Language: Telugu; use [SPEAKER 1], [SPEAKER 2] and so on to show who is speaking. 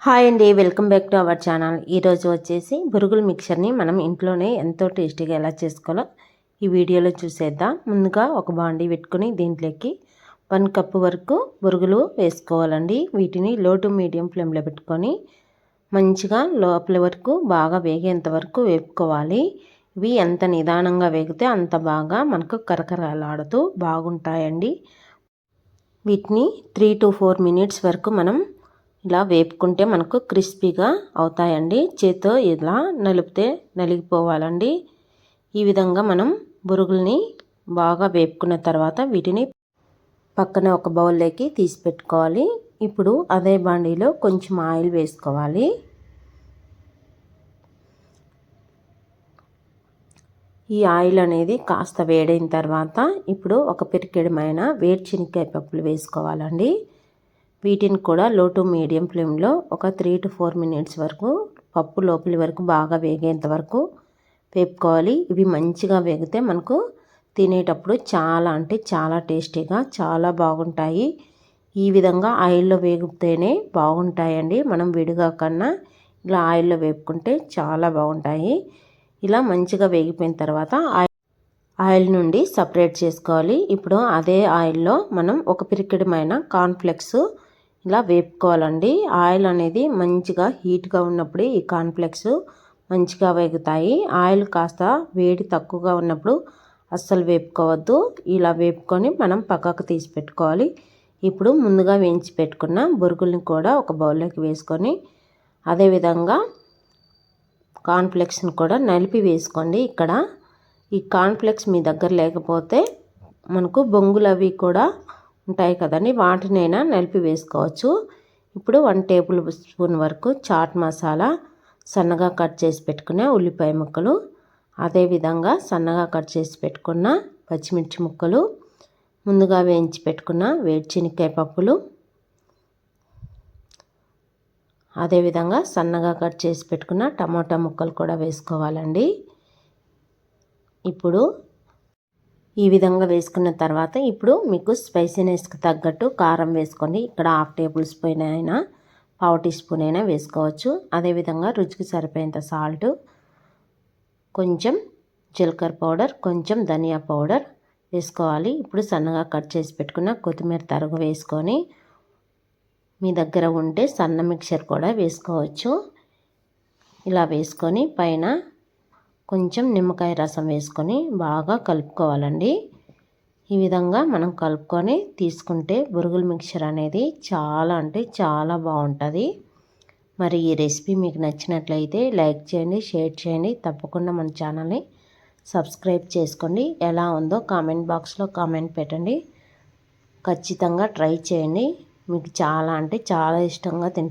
[SPEAKER 1] హాయ్ అండి, welcome back to our channel. ఈరోజు వచ్చేసి బురుగుల మిక్చర్ని మనం ఇంట్లోనే ఎంతో టేస్టీగా ఎలా చేసుకోవాలో ఈ వీడియోలో చూసేద్దాం. ముందుగా ఒక బాండీ పెట్టుకుని దీంట్లోకి 1 కప్పు వరకు బురుగులు వేసుకోవాలండి. వీటిని లో టు మీడియం ఫ్లేమ్లో పెట్టుకొని మంచిగా లోపల వరకు బాగా వేగేంత వరకు వేపుకోవాలి. ఇవి ఎంత నిదానంగా వేగితే అంత బాగా మనకు కరకరలాడుతూ బాగుంటాయండి. వీటిని 3 to 4 మినిట్స్ వరకు మనం ఇలా వేపుకుంటే మనకు క్రిస్పీగా అవుతాయండి. చేతితో ఇలా నలిపితే నలిగిపోవాలండి. ఈ విధంగా మనం బురుగుల్ని బాగా వేపుకున్న తర్వాత వీటిని పక్కన ఒక బౌల్లోకి తీసి పెట్టుకోవాలి. ఇప్పుడు అదే బాండీలో కొంచెం ఆయిల్ వేసుకోవాలి. ఈ ఆయిల్ అనేది కాస్త వేడైన తర్వాత ఇప్పుడు ఒక పిరికెడమైన వేరుశనగకాయ పప్పులు వేసుకోవాలండి. వీటిని కూడా లో టు మీడియం ఫ్లేమ్లో ఒక 3 to 4 మినిట్స్ వరకు పప్పు లోపలి వరకు బాగా వేగేంత వరకు వేపుకోవాలి. ఇవి మంచిగా వేగితే మనకు తినేటప్పుడు చాలా అంటే చాలా టేస్టీగా చాలా బాగుంటాయి. ఈ విధంగా ఆయిల్లో వేగితేనే బాగుంటాయండి. మనం విడిగా కన్నా ఇలా ఆయిల్లో వేపుకుంటే చాలా బాగుంటాయి. ఇలా మంచిగా వేగిపోయిన తర్వాత ఆయిల్ నుండి సపరేట్ చేసుకోవాలి. ఇప్పుడు అదే ఆయిల్లో మనం ఒక పిరికెడమైన కార్న్ఫ్లెక్స్ ఇలా వేపుకోవాలండి. ఆయిల్ అనేది మంచిగా హీట్గా ఉన్నప్పుడు ఈ కార్న్ఫ్లెక్స్ మంచిగా వేగుతాయి. ఆయిల్ కాస్త వేడి తక్కువగా ఉన్నప్పుడు అస్సలు వేపుకోవద్దు. ఇలా వేపుకొని మనం పక్కకు తీసి పెట్టుకోవాలి. ఇప్పుడు ముందుగా వేయించి పెట్టుకున్న బురుగుల్ని కూడా ఒక బౌల్లోకి వేసుకొని అదేవిధంగా కార్న్ఫ్లెక్స్ని కూడా నలిపి వేసుకోండి. ఇక్కడ ఈ కార్న్ఫ్లెక్స్ మీ దగ్గర లేకపోతే మనకు బొంగులు అవి కూడా ఉంటాయి కదండి, వాటినైనా నలిపి వేసుకోవచ్చు. ఇప్పుడు 1 టేబుల్ స్పూన్ వరకు చాట్ మసాలా, సన్నగా కట్ చేసి పెట్టుకున్న ఉల్లిపాయ ముక్కలు, అదేవిధంగా సన్నగా కట్ చేసి పెట్టుకున్న పచ్చిమిర్చి ముక్కలు, ముందుగా వేయించి పెట్టుకున్న వేరుశనగకాయ పప్పులు, అదేవిధంగా సన్నగా కట్ చేసి పెట్టుకున్న టమాటా ముక్కలు కూడా వేసుకోవాలండి. ఇప్పుడు ఈ విధంగా వేసుకున్న తర్వాత ఇప్పుడు మీకు స్పైసీనెస్కి తగ్గట్టు కారం వేసుకోండి. ఇక్కడ 1/2 టేబుల్ స్పూన్ అయినా 1/2 టీ స్పూన్ అయినా వేసుకోవచ్చు. అదేవిధంగా రుచికి సరిపోయేంత సాల్ట్, కొంచెం జీలకర్ర పౌడర్, కొంచెం ధనియా పౌడర్ వేసుకోవాలి. ఇప్పుడు సన్నగా కట్ చేసి పెట్టుకున్న కొత్తిమీర తరుగు వేసుకొని మీ దగ్గర ఉంటే సన్న మిక్చర్ కూడా వేసుకోవచ్చు. ఇలా వేసుకొని పైన కొంచెం నిమ్మకాయ రసం వేసుకొని బాగా కలుపుకోవాలండి. ఈ విధంగా మనం కలుపుకొని తీసుకుంటే బురుగుల మిక్చర్ అనేది చాలా అంటే చాలా బాగుంటుంది. మరి ఈ రెసిపీ మీకు నచ్చినట్లయితే లైక్ చేయండి, షేర్ చేయండి. తప్పకుండా మన ఛానల్ని సబ్స్క్రైబ్ చేసుకోండి. ఎలా ఉందో కామెంట్ బాక్స్లో కామెంట్ పెట్టండి. ఖచ్చితంగా ట్రై చేయండి. మీకు చాలా అంటే చాలా ఇష్టంగా తింటారు.